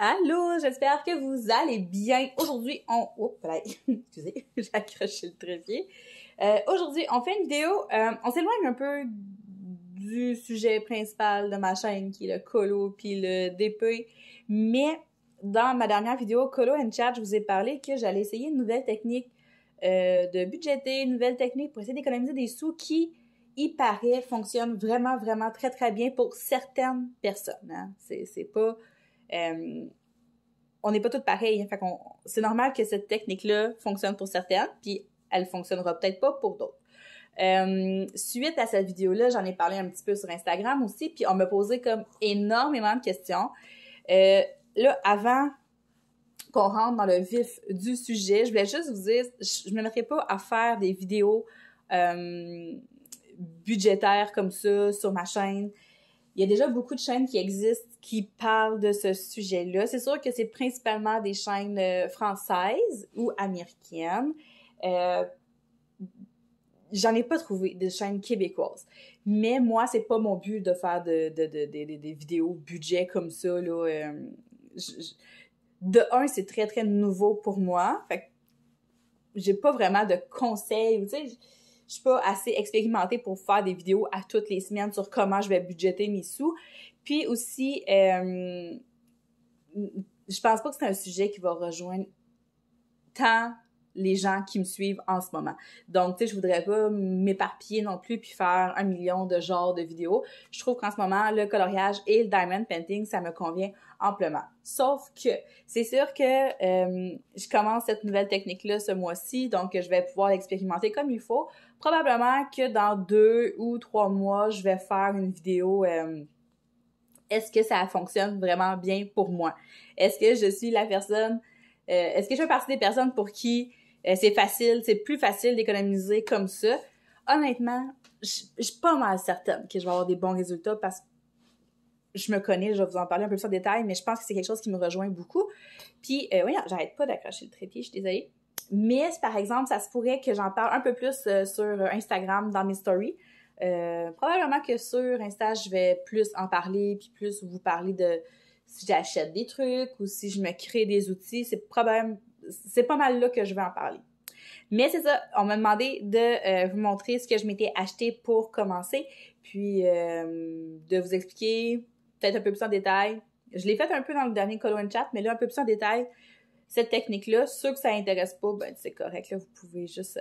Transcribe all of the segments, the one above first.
Allô, j'espère que vous allez bien. Aujourd'hui, Oups, là, excusez, j'ai accroché le trépied. Aujourd'hui, on fait une vidéo, on s'éloigne un peu du sujet principal de ma chaîne, qui est le colo puis le DP, mais dans ma dernière vidéo Colo and Chat, je vous ai parlé que j'allais essayer une nouvelle technique de budgéter, une nouvelle technique pour essayer d'économiser des sous qui, il paraît, fonctionne vraiment, vraiment très, très bien pour certaines personnes. Hein? C'est pas... on n'est pas toutes pareilles. Hein? Fait qu'on, c'est normal que cette technique-là fonctionne pour certaines, puis elle fonctionnera peut-être pas pour d'autres. Suite à cette vidéo-là, j'en ai parlé un petit peu sur Instagram aussi, puis on m'a posé comme énormément de questions. Là, avant qu'on rentre dans le vif du sujet, je voulais juste vous dire, je ne me mettrai pas à faire des vidéos budgétaires comme ça sur ma chaîne. Il y a déjà beaucoup de chaînes qui existent qui parlent de ce sujet-là. C'est sûr que c'est principalement des chaînes françaises ou américaines. J'en ai pas trouvé de chaînes québécoises. Mais moi, c'est pas mon but de faire des vidéos budget comme ça, là. De un, c'est très, très nouveau pour moi. Fait que j'ai pas vraiment de conseils, tu sais. Je suis pas assez expérimentée pour faire des vidéos à toutes les semaines sur comment je vais budgéter mes sous. Puis aussi, je pense pas que c'est un sujet qui va rejoindre tant les gens qui me suivent en ce moment. Donc, tu sais, je voudrais pas m'éparpiller non plus puis faire 1 million de genres de vidéos. Je trouve qu'en ce moment, le coloriage et le diamond painting, ça me convient amplement. Sauf que, c'est sûr que je commence cette nouvelle technique-là ce mois-ci, donc je vais pouvoir l'expérimenter comme il faut. Probablement que dans 2 ou 3 mois, je vais faire une vidéo est-ce que ça fonctionne vraiment bien pour moi? Est-ce que je suis la personne... est-ce que je fais partie des personnes pour qui c'est facile, c'est plus facile d'économiser comme ça? Honnêtement, je suis pas mal certaine que je vais avoir des bons résultats parce que je me connais, je vais vous en parler un peu plus en détail, mais je pense que c'est quelque chose qui me rejoint beaucoup. Puis, oui, j'arrête pas d'accrocher le trépied, je suis désolée. Mais, par exemple, ça se pourrait que j'en parle un peu plus sur Instagram dans mes stories. Probablement que sur Insta, je vais plus en parler, puis plus vous parler de si j'achète des trucs ou si je me crée des outils. C'est pas mal là que je vais en parler. Mais c'est ça, on m'a demandé de vous montrer ce que je m'étais acheté pour commencer, puis de vous expliquer peut-être un peu plus en détail. Je l'ai fait un peu dans le dernier Colo and Chat, mais là, un peu plus en détail, cette technique-là. Ceux que ça intéresse pas, ben c'est correct, là, vous pouvez juste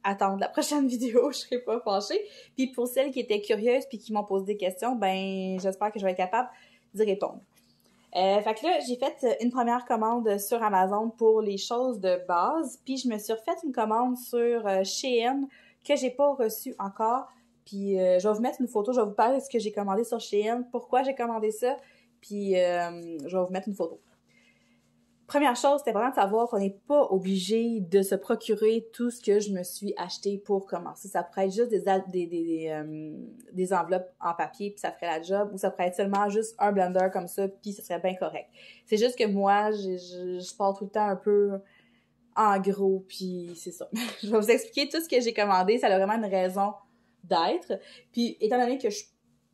attendre la prochaine vidéo, je serai pas fâchée. Puis pour celles qui étaient curieuses puis qui m'ont posé des questions, ben j'espère que je vais être capable d'y répondre. Fait que là, j'ai fait une première commande sur Amazon pour les choses de base, puis je me suis refait une commande sur Shein que j'ai pas reçue encore, puis je vais vous mettre une photo, je vais vous parler de ce que j'ai commandé sur Shein, pourquoi j'ai commandé ça, puis je vais vous mettre une photo. Première chose, c'était vraiment de savoir qu'on n'est pas obligé de se procurer tout ce que je me suis acheté pour commencer. Ça pourrait être juste des enveloppes en papier, puis ça ferait la job, ou ça pourrait être seulement juste un blender comme ça, puis ça serait bien correct. C'est juste que moi, je pars tout le temps un peu en gros, puis c'est ça. Je vais vous expliquer tout ce que j'ai commandé. Ça a vraiment une raison d'être. Puis, étant donné que je suis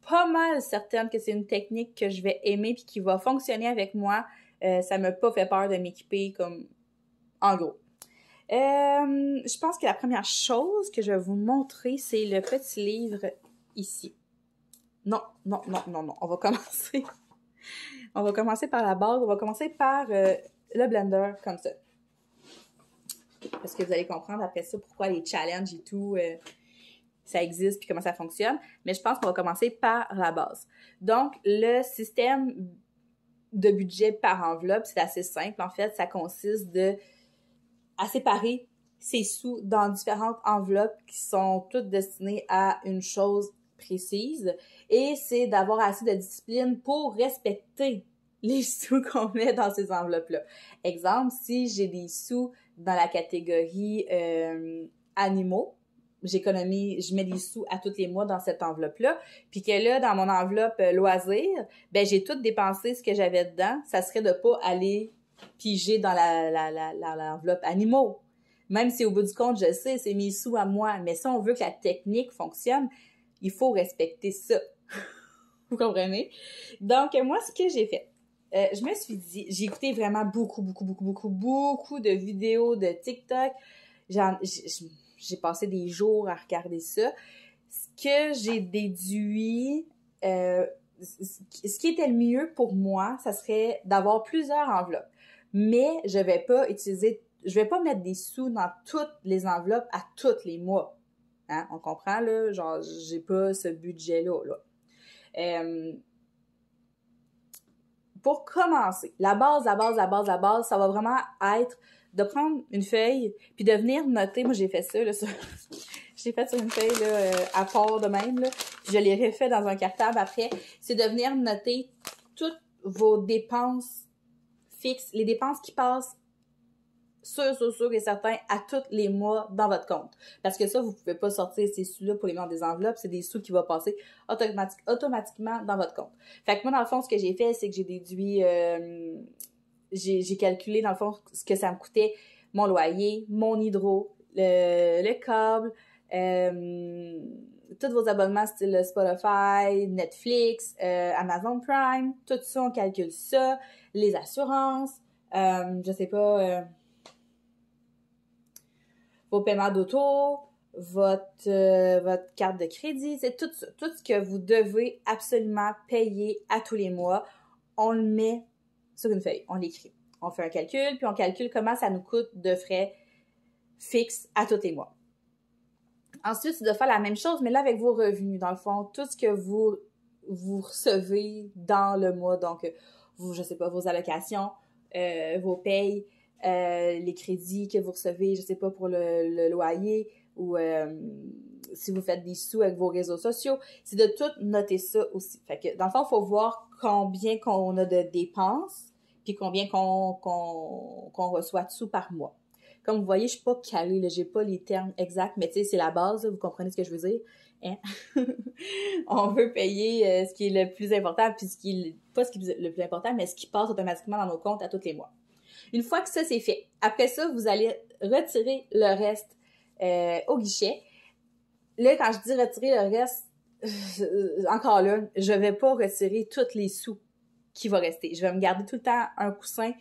pas mal certaine que c'est une technique que je vais aimer puis qui va fonctionner avec moi, ça m'a pas fait peur de m'équiper comme en gros. Je pense que la première chose que je vais vous montrer, c'est le petit livre ici. Non. On va commencer. On va commencer par la base. On va commencer par le blender comme ça. Parce que vous allez comprendre après ça pourquoi les challenges et tout, ça existe puis comment ça fonctionne. Mais je pense qu'on va commencer par la base. Donc, le système de budget par enveloppe, c'est assez simple. En fait, ça consiste à séparer ses sous dans différentes enveloppes qui sont toutes destinées à une chose précise. Et c'est d'avoir assez de discipline pour respecter les sous qu'on met dans ces enveloppes-là. Exemple, si j'ai des sous dans la catégorie animaux, je mets des sous à tous les mois dans cette enveloppe-là, puis que là, dans mon enveloppe loisirs, ben j'ai tout dépensé ce que j'avais dedans, ça serait de pas aller piger dans l'enveloppe animaux. Même si au bout du compte, je sais, c'est mes sous à moi, mais si on veut que la technique fonctionne, il faut respecter ça. Vous comprenez? Donc, moi, ce que j'ai fait, je me suis dit, j'ai écouté vraiment beaucoup de vidéos de TikTok. J'ai passé des jours à regarder ça. Ce que j'ai déduit, ce qui était le mieux pour moi, ça serait d'avoir plusieurs enveloppes. Mais je vais pas mettre des sous dans toutes les enveloppes à tous les mois. Hein? On comprend, là? Genre, j'ai pas ce budget-là, là. Pour commencer, la base, ça va vraiment être de prendre une feuille puis de venir noter. Moi, j'ai fait ça, là, je l'ai fait sur une feuille, là, à part de même, là, puis je l'ai refait dans un cartable après. C'est de venir noter toutes vos dépenses fixes, les dépenses qui passent sûr et certain à tous les mois dans votre compte. Parce que ça, vous pouvez pas sortir ces sous-là pour les mettre dans des enveloppes, c'est des sous qui vont passer automatiquement dans votre compte. Fait que moi, dans le fond, ce que j'ai fait, c'est que j'ai déduit, j'ai calculé, dans le fond, ce que ça me coûtait, mon loyer, mon hydro, le câble, tous vos abonnements style Spotify, Netflix, Amazon Prime, tout ça, on calcule ça, les assurances, je sais pas, vos paiements d'auto, votre carte de crédit, c'est tout ça. Tout ce que vous devez absolument payer à tous les mois, on le met sur une feuille, on l'écrit. On fait un calcul, puis on calcule comment ça nous coûte de frais fixes à tous les mois. Ensuite, c'est de faire la même chose, mais là, avec vos revenus. Dans le fond, tout ce que vous recevez dans le mois, donc, je sais pas, vos allocations, vos payes, les crédits que vous recevez, je sais pas, pour le loyer ou si vous faites des sous avec vos réseaux sociaux, c'est de tout noter ça aussi. Fait que dans le fond, il faut voir combien qu'on a de dépenses puis combien qu'on reçoit de sous par mois. Comme vous voyez, je suis pas calée, là, j'ai pas les termes exacts, mais tu sais, c'est la base, là, vous comprenez ce que je veux dire? Hein? On veut payer ce qui est le plus important, puis pas ce qui est le plus important, mais ce qui passe automatiquement dans nos comptes à tous les mois. Une fois que ça, c'est fait, après ça, vous allez retirer le reste au guichet. Là, quand je dis retirer le reste, encore là, je vais pas retirer tous les sous qui vont rester. Je vais me garder tout le temps un coussin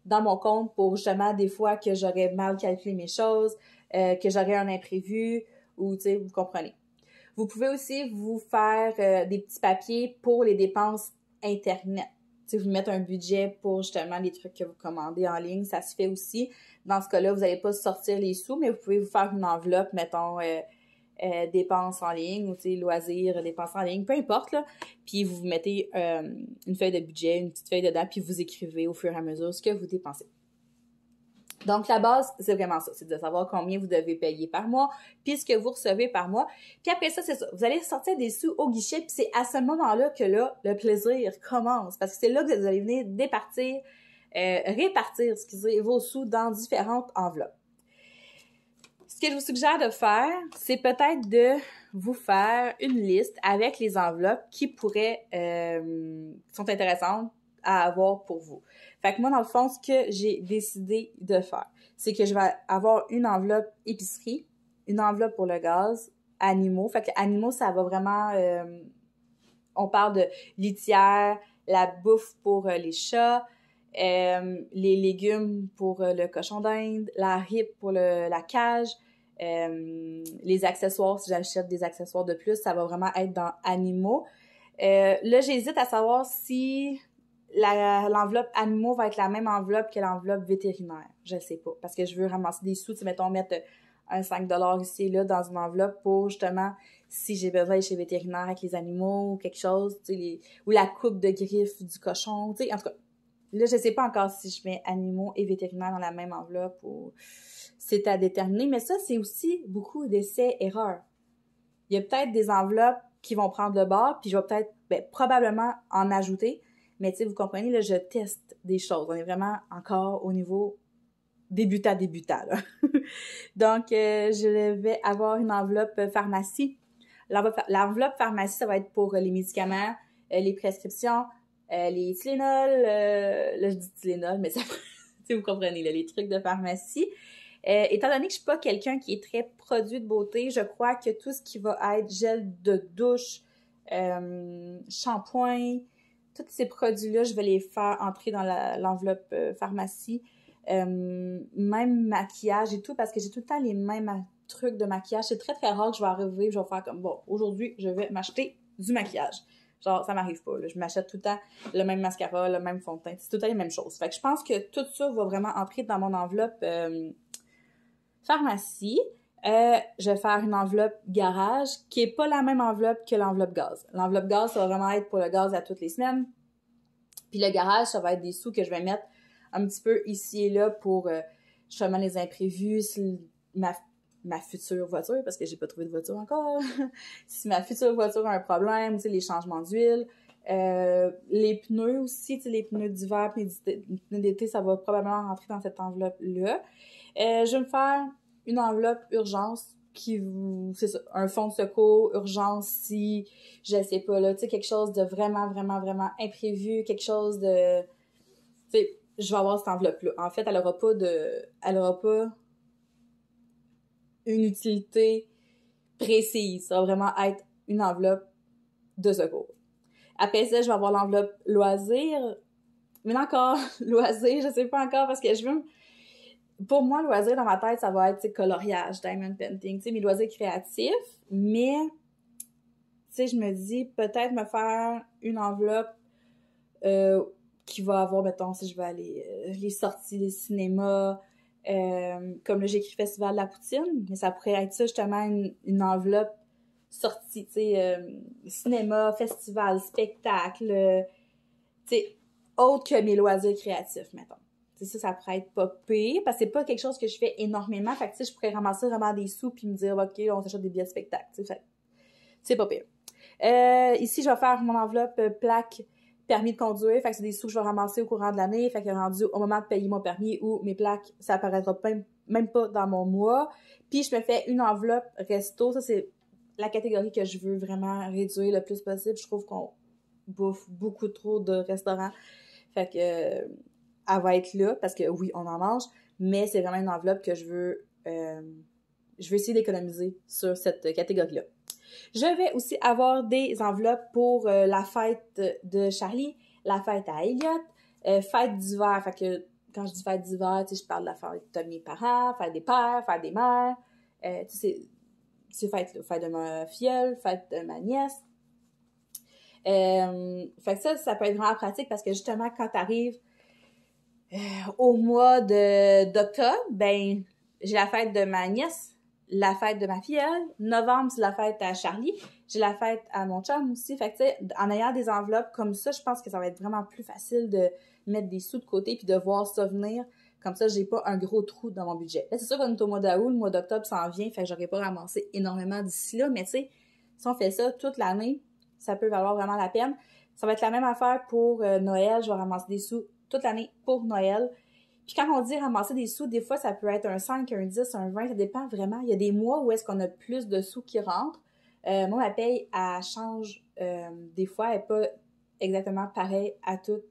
dans mon compte pour justement des fois que j'aurais mal calculé mes choses, que j'aurais un imprévu, ou tu sais, vous comprenez. Vous pouvez aussi vous faire des petits papiers pour les dépenses Internet. Tu sais, vous mettre un budget pour justement les trucs que vous commandez en ligne, ça se fait aussi. Dans ce cas-là, vous n'allez pas sortir les sous, mais vous pouvez vous faire une enveloppe, mettons, dépenses en ligne, ou tu sais, loisirs, dépenses en ligne, peu importe, là. Puis vous mettez une feuille de budget, une petite feuille dedans, puis vous écrivez au fur et à mesure ce que vous dépensez. Donc, la base, c'est vraiment ça. C'est de savoir combien vous devez payer par mois, puis ce que vous recevez par mois. Puis après ça, c'est ça. Vous allez sortir des sous au guichet, puis c'est à ce moment-là que là, le plaisir commence. Parce que c'est là que vous allez venir répartir, vos sous dans différentes enveloppes. Ce que je vous suggère de faire, c'est peut-être de vous faire une liste avec les enveloppes qui sont intéressantes à avoir pour vous. Fait que moi, dans le fond, ce que j'ai décidé de faire, c'est que je vais avoir une enveloppe épicerie, une enveloppe pour le gaz, animaux. Fait que animaux, ça va vraiment... on parle de litière, la bouffe pour les chats, les légumes pour le cochon d'Inde, la ripe pour la cage, les accessoires, si j'achète des accessoires de plus, ça va vraiment être dans animaux. Là, j'hésite à savoir si l'enveloppe animaux va être la même enveloppe que l'enveloppe vétérinaire. Je sais pas, parce que je veux ramasser des sous, tu sais, mettons, mettre un 5$ ici et là dans une enveloppe pour, justement, si j'ai besoin d'aller chez le vétérinaire avec les animaux ou quelque chose, tu sais, ou la coupe de griffes du cochon, tu sais, en tout cas. Là, je sais pas encore si je mets animaux et vétérinaires dans la même enveloppe ou c'est à déterminer, mais ça, c'est aussi beaucoup d'essais-erreurs. Il y a peut-être des enveloppes qui vont prendre le bord, puis je vais peut-être, probablement en ajouter, mais tu sais, vous comprenez, là, je teste des choses. On est vraiment encore au niveau débutant, là. Donc, je vais avoir une enveloppe pharmacie. L'enveloppe pharmacie, ça va être pour les médicaments, les prescriptions, les Tylenol, là je dis Tylenol, mais ça, vous comprenez, là, les trucs de pharmacie. Étant donné que je suis pas quelqu'un qui est très produit de beauté, je crois que tout ce qui va être gel de douche, shampoing, tous ces produits-là, je vais les faire entrer dans l'enveloppe pharmacie. Même maquillage et tout, parce que j'ai tout le temps les mêmes trucs de maquillage. C'est très, très rare que je vais arriver et je vais faire comme, bon, aujourd'hui, je vais m'acheter du maquillage. Genre, ça m'arrive pas, là. Je m'achète tout le temps le même mascara, le même fond de teint. C'est tout le temps les mêmes choses. Fait que je pense que tout ça va vraiment entrer dans mon enveloppe pharmacie. Je vais faire une enveloppe garage qui est pas la même enveloppe que l'enveloppe gaz. L'enveloppe gaz, ça va vraiment être pour le gaz à toutes les semaines. Puis le garage, ça va être des sous que je vais mettre un petit peu ici et là pour justement les imprévus, si ma future voiture, parce que j'ai pas trouvé de voiture encore, si ma future voiture a un problème, tu sais, les changements d'huile, les pneus aussi, tu sais, les pneus d'hiver, les pneus d'été, ça va probablement rentrer dans cette enveloppe-là. Je vais me faire une enveloppe urgence c'est ça, un fonds de secours, urgence si, je sais pas, là, tu sais, quelque chose de vraiment, vraiment, vraiment imprévu, quelque chose de, tu sais, je vais avoir cette enveloppe-là. En fait, elle aura pas une utilité précise. Ça va vraiment être une enveloppe de secours. Après ça, je vais avoir l'enveloppe loisir. Mais encore, loisir, je sais pas encore parce que pour moi, loisir dans ma tête, ça va être coloriage, diamond painting, tu sais, mes loisirs créatifs. Mais, tu sais, je me dis peut-être me faire une enveloppe qui va avoir, mettons, si je vais aller les sorties des cinémas, comme là, j'ai écrit Festival de la Poutine, mais ça pourrait être ça, justement, une enveloppe sortie, tu sais, cinéma, festival, spectacle, tu sais, autre que mes loisirs créatifs, mettons. Tu sais, ça pourrait être pas pire, parce que c'est pas quelque chose que je fais énormément, fait que, tu sais, je pourrais ramasser vraiment des sous puis me dire, OK, on s'achète des billets de spectacle, tu sais, c'est pas pire. Ici, je vais faire mon enveloppe plaque permis de conduire, fait que c'est des sous que je vais ramasser au courant de l'année, fait que rendu au moment de payer mon permis ou mes plaques, ça apparaîtra même pas dans mon mois. Puis je me fais une enveloppe resto, ça c'est la catégorie que je veux vraiment réduire le plus possible. Je trouve qu'on bouffe beaucoup trop de restaurants, fait que elle va être là, parce que oui, on en mange, mais c'est vraiment une enveloppe que je veux essayer d'économiser sur cette catégorie-là. Je vais aussi avoir des enveloppes pour la fête de Charlie, la fête à Elliot, fête d'hiver. Fait que quand je dis fête d'hiver, tu sais, je parle de la fête de mes parents, fête des pères, fête des mères. Tu sais, ces fêtes-là. Fête de ma filleule, fête de ma nièce. Fait que ça peut être vraiment pratique parce que justement, quand t'arrives au mois d'octobre, ben, j'ai la fête de ma nièce, la fête de ma filleule. Novembre, c'est la fête à Charlie. J'ai la fête à mon chum aussi. Fait que, tu sais, en ayant des enveloppes comme ça, je pense que ça va être vraiment plus facile de mettre des sous de côté puis de voir ça venir. Comme ça, j'ai pas un gros trou dans mon budget. Là, c'est sûr qu'on est au mois d'août, le mois d'octobre s'en vient, fait que j'aurais pas ramassé énormément d'ici là, mais tu sais, si on fait ça toute l'année, ça peut valoir vraiment la peine. Ça va être la même affaire pour Noël. Je vais ramasser des sous toute l'année pour Noël. Puis quand on dit ramasser des sous, des fois, ça peut être un 5, un 10, un 20, ça dépend vraiment. Il y a des mois où est-ce qu'on a plus de sous qui rentrent. Moi, ma paye, elle change des fois. Elle n'est pas exactement pareille à toutes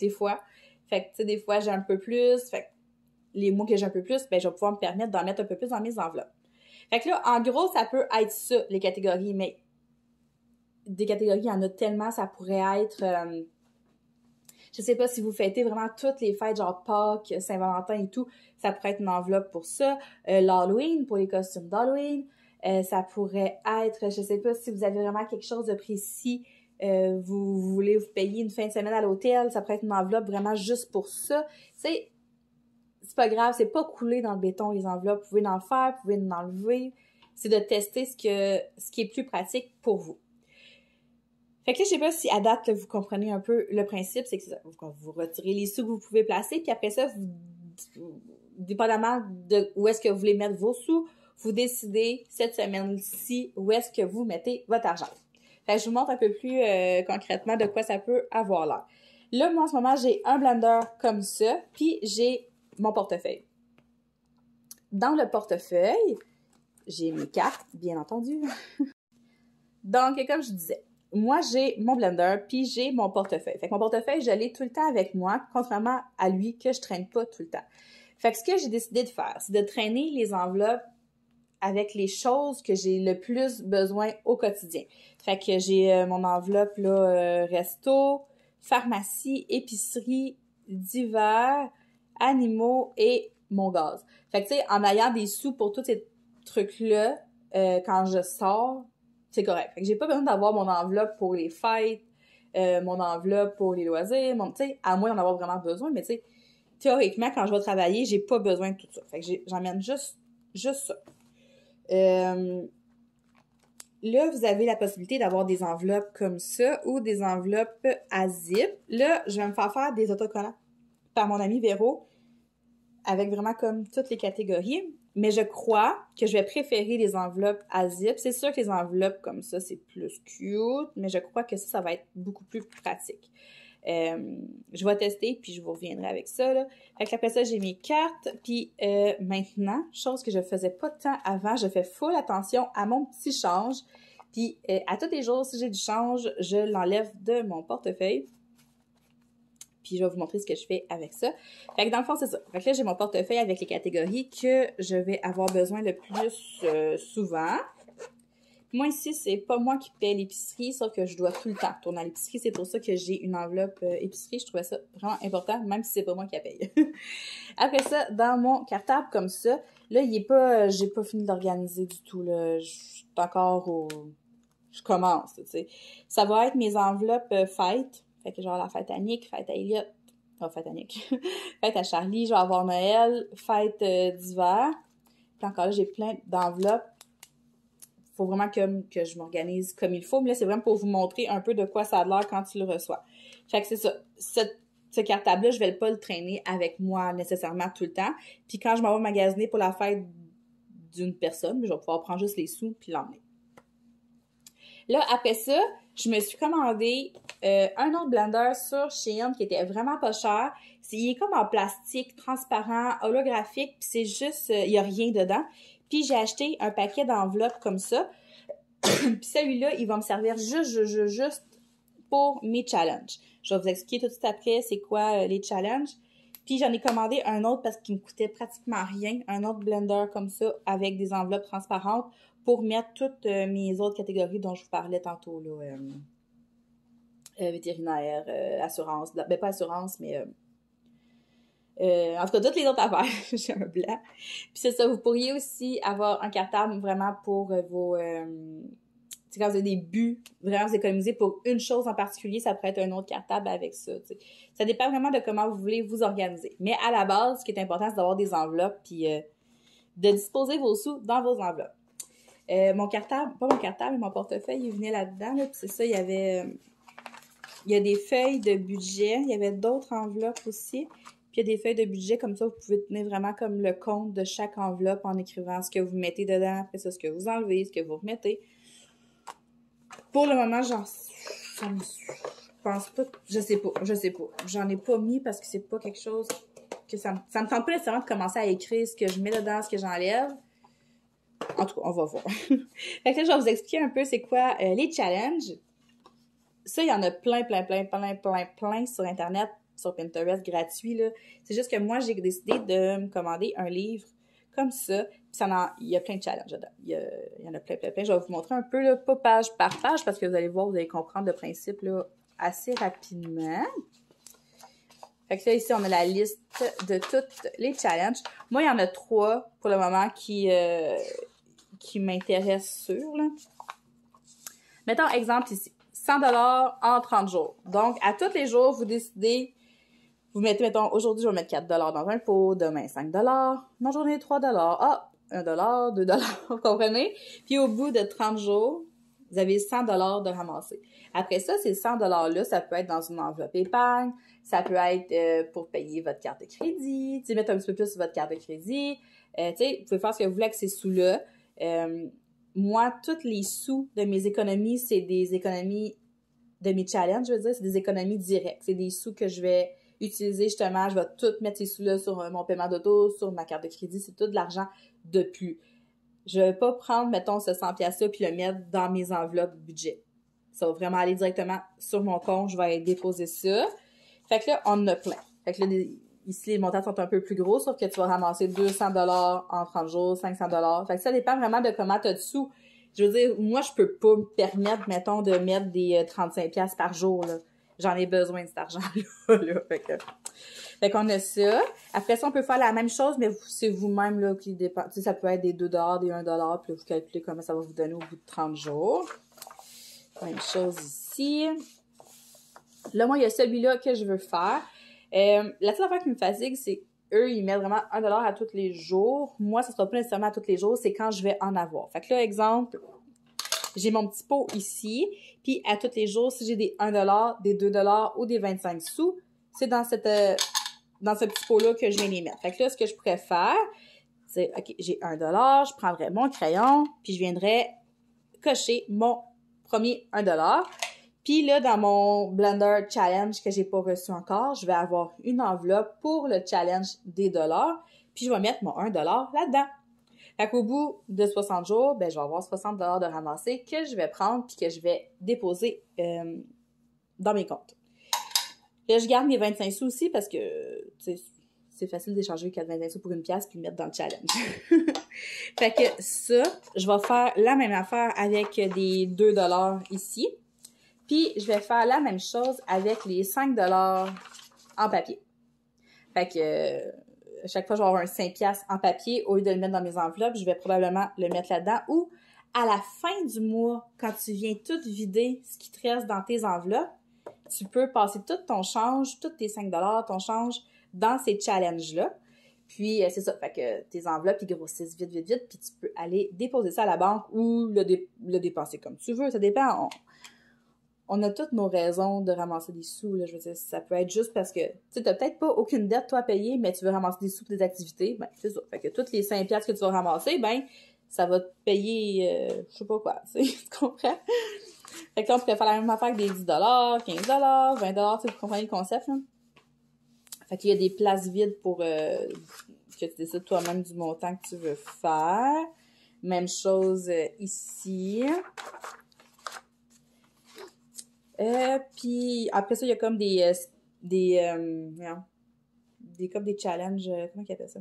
les fois. Fait que, tu sais, des fois, j'ai un peu plus. Fait que les mois que j'ai un peu plus, ben, je vais pouvoir me permettre d'en mettre un peu plus dans mes enveloppes. Fait que là, en gros, ça peut être ça, les catégories. Mais des catégories, il y en a tellement, ça pourrait être... je sais pas si vous fêtez vraiment toutes les fêtes, genre Pâques, Saint-Valentin et tout, ça pourrait être une enveloppe pour ça. L'Halloween, pour les costumes d'Halloween. Ça pourrait être, je sais pas si vous avez vraiment quelque chose de précis, vous voulez vous payer une fin de semaine à l'hôtel, ça pourrait être une enveloppe vraiment juste pour ça. Tu sais, c'est pas grave, c'est pas coulé dans le béton les enveloppes, vous pouvez en faire, vous pouvez en enlever. C'est de tester ce qui est plus pratique pour vous. Fait que là, je sais pas si à date, là, vous comprenez un peu le principe, c'est que vous retirez les sous que vous pouvez placer, puis après ça, dépendamment de où est-ce que vous voulez mettre vos sous, vous décidez cette semaine-ci où est-ce que vous mettez votre argent. Fait que je vous montre un peu plus concrètement de quoi ça peut avoir l'air. Là, moi, en ce moment, j'ai un blender comme ça, puis j'ai mon portefeuille. Dans le portefeuille, j'ai mes cartes, bien entendu. Donc, comme je disais, moi, j'ai mon blender, puis j'ai mon portefeuille. Fait que mon portefeuille, je l'ai tout le temps avec moi, contrairement à lui, que je traîne pas tout le temps. Fait que ce que j'ai décidé de faire, c'est de traîner les enveloppes avec les choses que j'ai le plus besoin au quotidien. Fait que j'ai mon enveloppe, là, resto, pharmacie, épicerie, divers, animaux et mon gaz. Fait que, tu sais, en ayant des sous pour tous ces trucs-là, quand je sors, c'est correct. Fait que j'ai pas besoin d'avoir mon enveloppe pour les fêtes, mon enveloppe pour les loisirs, tu sais, à moins d'en avoir vraiment besoin, mais tu sais, théoriquement, quand je vais travailler, j'ai pas besoin de tout ça. Fait que j'emmène juste ça. Là, vous avez la possibilité d'avoir des enveloppes comme ça ou des enveloppes à zip. Là, je vais me faire des autocollants par mon ami Véro avec vraiment comme toutes les catégories. Mais je crois que je vais préférer les enveloppes à zip. C'est sûr que les enveloppes comme ça, c'est plus cute, mais je crois que ça va être beaucoup plus pratique. Je vais tester, puis je vous reviendrai avec ça, là. Fait que après ça, j'ai mes cartes, puis maintenant, chose que je faisais pas tant avant, je fais full attention à mon petit change, puis à tous les jours, si j'ai du change, je l'enlève de mon portefeuille, puis je vais vous montrer ce que je fais avec ça. Fait que dans le fond, c'est ça. Fait que là, j'ai mon portefeuille avec les catégories que je vais avoir besoin le plus souvent. Moi, ici, c'est pas moi qui paie l'épicerie, sauf que je dois tout le temps tourner à l'épicerie. C'est pour ça que j'ai une enveloppe épicerie. Je trouvais ça vraiment important, même si c'est pas moi qui la paye. Après ça, dans mon cartable comme ça, là, j'ai pas fini d'organiser du tout, là. Je suis encore je commence, tu sais. Ça va être mes enveloppes fêtes. Fait que genre la fête à Nick, fête à Elliot. Oh, fête à Nick. Fête à Charlie, je vais avoir Noël, fête d'hiver. Puis encore là, j'ai plein d'enveloppes. Faut vraiment que je m'organise comme il faut. Mais là, c'est vraiment pour vous montrer un peu de quoi ça a l'air quand tu le reçois. Fait que c'est ça. Ce cartable-là, je vais pas le traîner avec moi nécessairement tout le temps. Puis quand je m'en vais magasiner pour la fête d'une personne, je vais pouvoir prendre juste les sous puis l'emmener. Là, après ça, je me suis commandé un autre blender sur Shein qui était vraiment pas cher. Il est comme en plastique, transparent, holographique, puis c'est juste, il y a rien dedans. Puis j'ai acheté un paquet d'enveloppes comme ça. Puis celui-là, il va me servir juste pour mes challenges. Je vais vous expliquer tout de suite après c'est quoi les challenges. Puis j'en ai commandé un autre parce qu'il me coûtait pratiquement rien. Un autre blender comme ça avec des enveloppes transparentes pour mettre toutes mes autres catégories dont je vous parlais tantôt, là. Vétérinaire, assurance, ben pas assurance, mais en tout cas, toutes les autres affaires. J'ai un blanc. Puis c'est ça, vous pourriez aussi avoir un cartable vraiment pour vos... quand vous avez des buts, vraiment vous économisez pour une chose en particulier, ça pourrait être un autre cartable avec ça. T'sais. Ça dépend vraiment de comment vous voulez vous organiser. Mais à la base, ce qui est important, c'est d'avoir des enveloppes puis de disposer vos sous dans vos enveloppes. Mon cartable, pas mon cartable, mais mon portefeuille, il venait là-dedans. Là, puis c'est ça, il y a des feuilles de budget. Il y avait d'autres enveloppes aussi. Puis il y a des feuilles de budget, comme ça, vous pouvez tenir vraiment comme le compte de chaque enveloppe en écrivant ce que vous mettez dedans, après ça, ce que vous enlevez, ce que vous remettez. Pour le moment, je pense pas, je sais pas. J'en ai pas mis parce que c'est pas quelque chose que ça me tente pas nécessairement de commencer à écrire ce que je mets dedans, ce que j'enlève. En tout cas, on va voir. Fait que là, je vais vous expliquer un peu c'est quoi les challenges. Ça, il y en a plein sur Internet, sur Pinterest, gratuit, là. C'est juste que moi, j'ai décidé de me commander un livre comme ça. Puis il y a plein de challenges dedans. Il y en a plein. Je vais vous montrer un peu, là, pas page par page, parce que vous allez voir, vous allez comprendre le principe, là, assez rapidement. Fait que là, ici, on a la liste de toutes les challenges. Moi, il y en a 3, pour le moment, qui m'intéressent sur, là. Mettons, exemple ici. 100$ en 30 jours. Donc, à tous les jours, vous décidez, vous mettez, mettons, aujourd'hui, je vais mettre 4$ dans un pot, demain, 5$, dans journée, 3$, ah, 1$, 2$, vous comprenez? Puis, au bout de 30 jours, vous avez 100$ de ramasser. Après ça, ces 100$-là, ça peut être dans une enveloppe épargne, ça peut être pour payer votre carte de crédit, tu sais, mettre un petit peu plus sur votre carte de crédit, tu sais, vous pouvez faire ce que vous voulez avec ces sous-là. Moi, tous les sous de mes économies, c'est des économies de mes challenges, je veux dire, c'est des économies directes. C'est des sous que je vais utiliser justement, je vais tout mettre ces sous-là sur mon paiement d'auto, sur ma carte de crédit, c'est tout de l'argent de plus. Je vais pas prendre, mettons, ce 100$-là puis le mettre dans mes enveloppes budget. Ça va vraiment aller directement sur mon compte, je vais déposer ça. Fait que là, on en a plein. Fait que là, ici, les montants sont un peu plus gros, sauf que tu vas ramasser 200$ en 30 jours, 500$. Fait que ça dépend vraiment de comment tu as de sous. Je veux dire, moi, je peux pas me permettre, mettons, de mettre des 35$ par jour, là. j'en ai besoin de cet argent-là. Là. Fait qu'on a ça. Après ça, on peut faire la même chose, mais c'est vous-même là qui dépend. Tu sais, ça peut être des 2 des 1 puis là, vous calculez comment ça va vous donner au bout de 30 jours. Même chose ici. Là, moi, il y a celui-là que je veux faire. La seule affaire qui me fatigue, c'est eux, ils mettent vraiment 1 à tous les jours. Moi, ça sera pas nécessairement à tous les jours, c'est quand je vais en avoir. Fait que là, exemple, j'ai mon petit pot ici, puis à tous les jours, si j'ai des 1 des 2 ou des 25 sous, c'est dans ce petit pot-là que je viens les mettre. Fait que là, ce que je pourrais faire, c'est, OK, j'ai 1 je prendrais mon crayon, puis je viendrais cocher mon premier 1 Puis là, dans mon Blender Challenge que j'ai pas reçu encore, je vais avoir une enveloppe pour le challenge des dollars, puis je vais mettre mon 1 là-dedans. Fait qu'au bout de 60 jours, ben, je vais avoir 60 de ramassés que je vais prendre puis que je vais déposer dans mes comptes. Là, je garde mes 25 sous aussi parce que, tu sais, c'est facile d'échanger 25 sous pour une pièce puis le mettre dans le challenge. Fait que ça, je vais faire la même affaire avec des 2 ici. Puis, je vais faire la même chose avec les 5 en papier. Fait que, à chaque fois, je vais avoir un 5 en papier. Au lieu de le mettre dans mes enveloppes, je vais probablement le mettre là-dedans. Ou, à la fin du mois, quand tu viens tout vider ce qui te reste dans tes enveloppes, tu peux passer tout ton change, tous tes 5 ton change dans ces challenges-là. Puis, c'est ça. Fait que tes enveloppes, ils grossissent vite, vite, vite. Puis, tu peux aller déposer ça à la banque ou le dépenser comme tu veux. Ça dépend. On a toutes nos raisons de ramasser des sous, là. Je veux dire, ça peut être juste parce que, tu sais, t'as peut-être pas aucune dette, toi, à payer, mais tu veux ramasser des sous pour des activités. Ben, c'est ça. Fait que toutes les 5 que tu vas ramasser, ben, ça va te payer, je sais pas quoi, tu sais, tu comprends? Fait que là, on pourrait faire la même affaire avec des 10 $, 15 $, 20 $, tu sais, vous comprenez le concept, là? Fait qu'il y a des places vides pour que tu décides toi-même du montant que tu veux faire. Même chose ici. Puis après ça, il y a comme des comme des challenges. Comment ils appellent ça?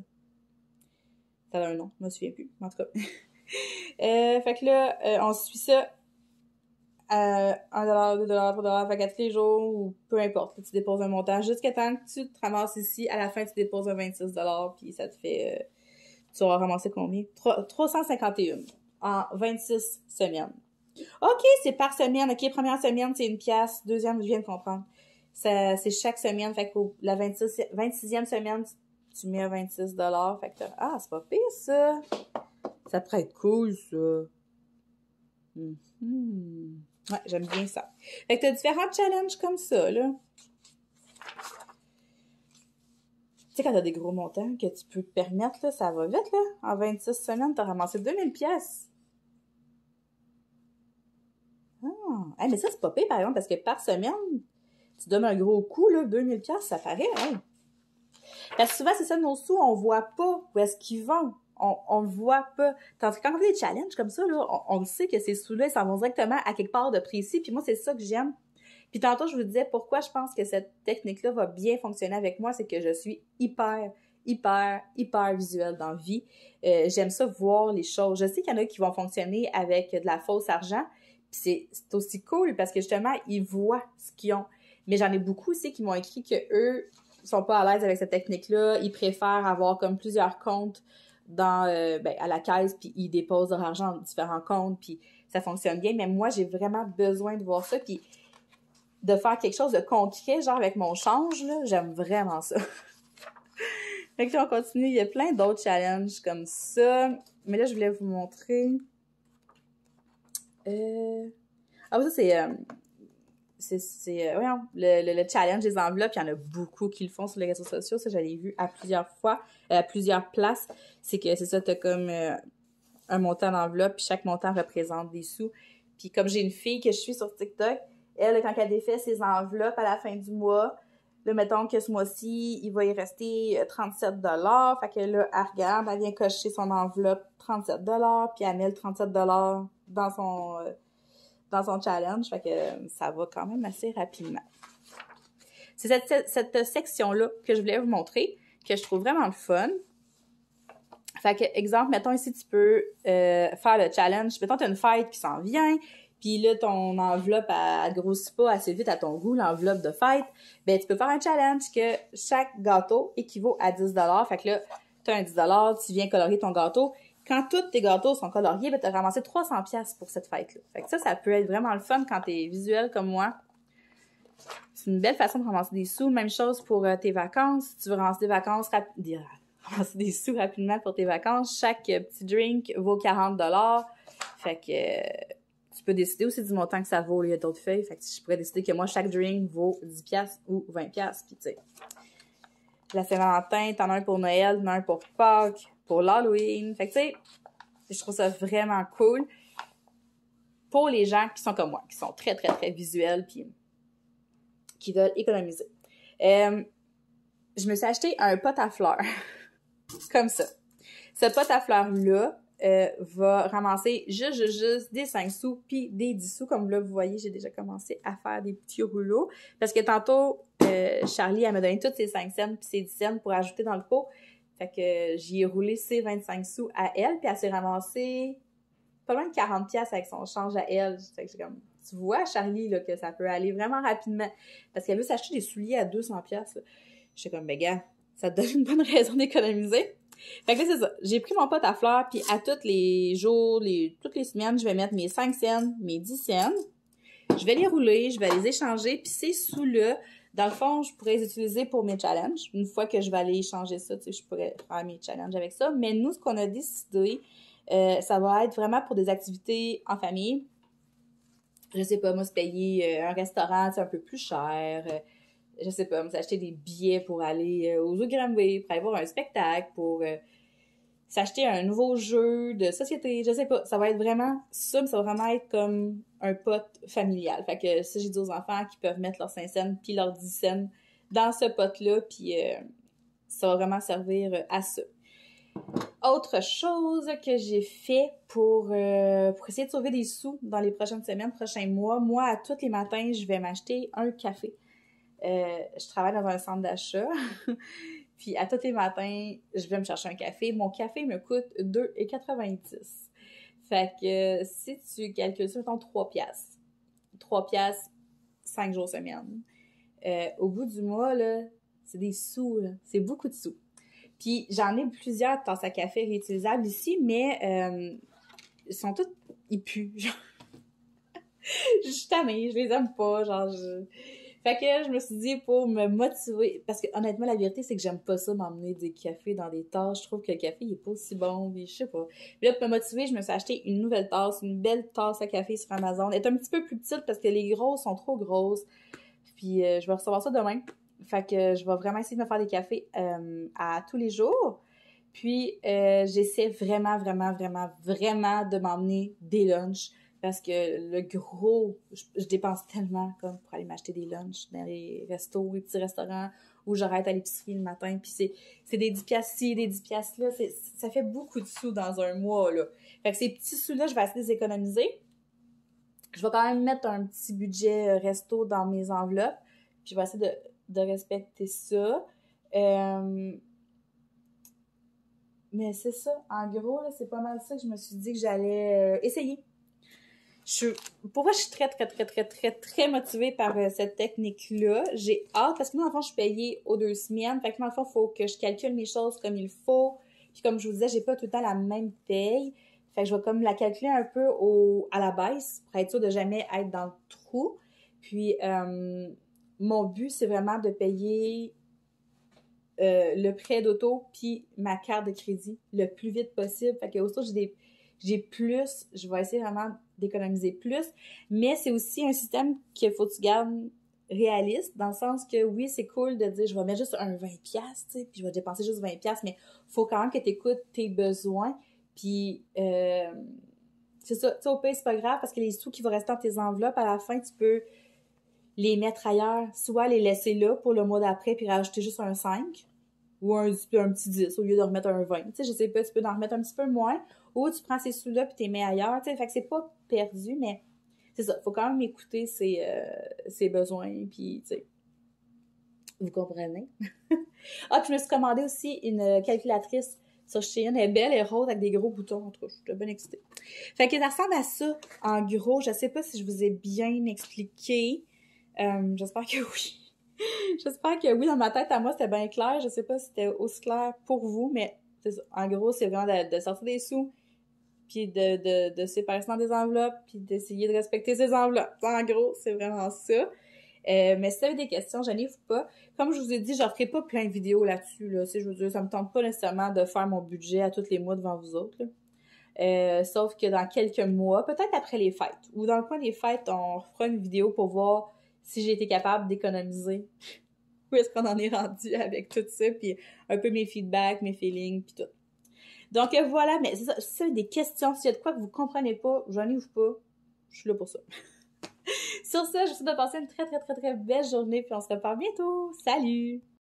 Ça a un nom, je me souviens plus. En tout cas. Fait que là, on suit ça à 1 $, 2 $, 3 fait qu'à tous les jours, ou peu importe, là, tu déposes un montant jusqu'à temps que tu te ramasses ici. À la fin, tu déposes un 26 $, puis ça te fait... tu auras ramassé combien? 351 en 26 semaines. OK, c'est par semaine. OK, première semaine, c'est 1 pièce. Deuxième, je viens de comprendre. C'est chaque semaine. Fait que la 26e semaine, tu mets 26 $. Fait que c'est pas pire, ça. Ça pourrait être cool, ça. Ouais, j'aime bien ça. Fait que t'as différents challenges comme ça, là. Tu sais, quand t'as des gros montants que tu peux te permettre, là, ça va vite, là. En 26 semaines, t'as ramassé 2000 pièces. Mais ça, c'est pas pire, par exemple, parce que par semaine, tu donnes un gros coup, là, 2000 pièces, ça paraît, hein? Parce que souvent, c'est ça, nos sous, on voit pas où est-ce qu'ils vont. On le voit pas. Tandis que quand on fait des challenges comme ça, là, on le sait que ces sous-là, ils s'en vont directement à quelque part de précis. Puis moi, c'est ça que j'aime. Puis tantôt, je vous disais pourquoi je pense que cette technique-là va bien fonctionner avec moi, c'est que je suis hyper visuelle dans la vie. J'aime ça voir les choses. Je sais qu'il y en a qui vont fonctionner avec de la fausse argent. Puis c'est aussi cool parce que justement, ils voient ce qu'ils ont. Mais j'en ai beaucoup aussi qui m'ont écrit que eux sont pas à l'aise avec cette technique-là. Ils préfèrent avoir comme plusieurs comptes dans à la caisse, puis ils déposent leur argent dans différents comptes, puis ça fonctionne bien. Mais moi, j'ai vraiment besoin de voir ça, puis de faire quelque chose de concret, genre avec mon change, là, j'aime vraiment ça. Fait que là, on continue. Il y a plein d'autres challenges comme ça. Mais là, je voulais vous montrer... ça, c'est voyons, le challenge des enveloppes. Il y en a beaucoup qui le font sur les réseaux sociaux. Ça, j'avais vu à plusieurs fois, à plusieurs places. C'est que c'est ça, t'as comme un montant d'enveloppe, puis chaque montant représente des sous. Puis comme j'ai une fille que je suis sur TikTok, elle, quand elle défait ses enveloppes à la fin du mois, là, mettons que ce mois-ci, il va y rester 37 $. Fait que là, elle regarde, elle vient cocher son enveloppe 37 $, puis elle met le 37 $ dans son challenge. Fait que ça va quand même assez rapidement. C'est cette section-là que je voulais vous montrer, que je trouve vraiment le fun. Fait que, exemple, mettons ici, tu peux faire le challenge. Mettons, tu as une fête qui s'en vient, puis là, ton enveloppe, elle grossit pas assez vite à ton goût, l'enveloppe de fête, ben tu peux faire un challenge que chaque gâteau équivaut à 10 $. Fait que là, t'as un 10 $, tu viens colorier ton gâteau. Quand tous tes gâteaux sont coloriés, ben t'as ramassé 300 pièces pour cette fête-là. Fait que ça peut être vraiment le fun quand t'es visuel comme moi. C'est une belle façon de ramasser des sous. Même chose pour tes vacances. Si tu veux ramasser ramasser des sous rapidement pour tes vacances, chaque petit drink vaut 40 $. Fait que tu peux décider aussi du montant que ça vaut. Il y a d'autres feuilles. Fait que je pourrais décider que moi, chaque drink vaut 10 pièces ou 20 pièces. Puis tu sais, la Saint-Valentin, t'en as un pour Noël, t'en as un pour Pâques, pour l'Halloween. Fait que tu sais, je trouve ça vraiment cool pour les gens qui sont comme moi, qui sont très, très, très visuels puis qui veulent économiser. Je me suis acheté un pot à fleurs. Comme ça. Ce pot à fleurs-là va ramasser juste des 5 sous puis des 10 sous. Comme là, vous voyez, j'ai déjà commencé à faire des petits rouleaux. Parce que tantôt, Charlie, elle m'a donné toutes ses 5 cents puis ses 10 cents pour ajouter dans le pot. Fait que j'y ai roulé ses 25 sous à elle, puis elle s'est ramassée pas loin de 40 pièces avec son change à elle. Fait que j'ai comme, tu vois, Charlie, là, que ça peut aller vraiment rapidement. Parce qu'elle veut s'acheter des souliers à 200 pièces. J'étais comme, ben gars, ça te donne une bonne raison d'économiser. Fait que là, c'est ça. J'ai pris mon pot à fleurs, puis à tous les jours, toutes les semaines, je vais mettre mes 5 cents, mes 10 cents. Je vais les rouler, je vais les échanger, puis ces sous-là, dans le fond, je pourrais les utiliser pour mes challenges. Une fois que je vais aller échanger ça, tu sais, je pourrais faire mes challenges avec ça. Mais nous, ce qu'on a décidé, ça va être vraiment pour des activités en famille. Je sais pas, moi, se payer un restaurant, c'est un peu plus cher. Je sais pas, s'acheter des billets pour aller aux Zoo Granby, pour aller voir un spectacle, pour s'acheter un nouveau jeu de société, je sais pas. Ça va être vraiment ça, mais ça va vraiment être comme un pot familial. Fait que ça, j'ai dit aux enfants qu'ils peuvent mettre leurs 5 cents puis leurs 10 cents dans ce pot-là, puis ça va vraiment servir à ça. Autre chose que j'ai fait pour essayer de sauver des sous dans les prochaines semaines, prochains mois, moi, à tous les matins, je vais m'acheter un café. Je travaille dans un centre d'achat. Puis à tous les matins, je vais me chercher un café. Mon café me coûte 2,90 $. Fait que si tu calcules ça, mettons 3 piastres. 3 piastres, 5 jours semaine. Au bout du mois, là, c'est des sous, là. C'est beaucoup de sous. Puis j'en ai plusieurs tasses à café réutilisables ici, mais ils sont toutes... Ils puent. Je suis tannée, je les aime pas, genre... Fait que je me suis dit, pour me motiver, parce que honnêtement, la vérité, c'est que j'aime pas ça, m'emmener des cafés dans des tasses. Je trouve que le café, il est pas aussi bon, puis je sais pas. Puis là, pour me motiver, je me suis acheté une nouvelle tasse, une belle tasse à café sur Amazon. Elle est un petit peu plus petite parce que les grosses sont trop grosses. Puis je vais recevoir ça demain. Fait que je vais vraiment essayer de me faire des cafés à tous les jours. Puis j'essaie vraiment, vraiment, vraiment, vraiment de m'emmener des lunchs. Parce que le gros, je dépense tellement comme pour aller m'acheter des lunchs dans les restos, les petits restaurants où j'arrête à l'épicerie le matin. Puis c'est des 10 piastres ci, des 10 piastres là. Ça fait beaucoup de sous dans un mois, là. Fait que ces petits sous-là, je vais essayer de les économiser. Je vais quand même mettre un petit budget resto dans mes enveloppes. Puis je vais essayer de respecter ça. Mais c'est ça. En gros, là, c'est pas mal ça que je me suis dit que j'allais essayer. Pour moi, je suis très, très, très, très, très, très motivée par cette technique-là. J'ai hâte, parce que moi, dans le fond, je suis payée aux 2 semaines. Fait que, dans le fond, il faut que je calcule mes choses comme il faut. Puis, comme je vous disais, j'ai pas tout le temps la même paye. Fait que je vais comme la calculer un peu à la baisse pour être sûre de jamais être dans le trou. Puis, mon but, c'est vraiment de payer le prêt d'auto puis ma carte de crédit le plus vite possible. Fait que aussitôt j'ai plus, je vais essayer vraiment d'économiser plus, mais c'est aussi un système qu'il faut que tu gardes réaliste, dans le sens que oui, c'est cool de dire je vais mettre juste un 20$, tu sais, puis je vais dépenser juste 20$, mais faut quand même que tu écoutes tes besoins, puis c'est ça, tu sais, au pire, c'est pas grave, parce que les sous qui vont rester dans tes enveloppes, à la fin, tu peux les mettre ailleurs, soit les laisser là pour le mois d'après, puis rajouter juste un 5, ou un petit 10 au lieu de remettre un 20. Tu sais, je sais pas, tu peux en remettre un petit peu moins, ou tu prends ces sous-là puis tu les mets ailleurs, tu sais, fait que c'est pas perdu, mais c'est ça, faut quand même écouter ses besoins, puis tu sais, vous comprenez. Ah, puis je me suis commandé aussi une calculatrice Sur Shein, elle est belle, elle est rose avec des gros boutons. En tout cas, je suis bien excitée. Fait que ça ressemble à ça, en gros. Je sais pas si je vous ai bien expliqué. J'espère que oui. J'espère que oui, dans ma tête, à moi, c'était bien clair. Je sais pas si c'était aussi clair pour vous, mais en gros, c'est vraiment de sortir des sous, puis de séparer ça dans des enveloppes, puis d'essayer de respecter ces enveloppes. En gros, c'est vraiment ça. Mais si vous avez des questions, gênez-vous pas. Comme je vous ai dit, j'en ferai pas plein de vidéos là-dessus. Là. Je veux dire, ça me tente pas nécessairement de faire mon budget à tous les mois devant vous autres. Sauf que dans quelques mois, peut-être après les fêtes, ou dans le coin des fêtes, on fera une vidéo pour voir si j'ai été capable d'économiser. Où est-ce qu'on en est rendu avec tout ça, puis un peu mes feedbacks, mes feelings, puis tout. Donc voilà, mais c'est ça, si vous avez des questions, s'il y a de quoi que vous comprenez pas, gênez-vous pas, je suis là pour ça. Sur ça, je vous souhaite de passer une très, très, très, très belle journée, puis on se reparle bientôt. Salut!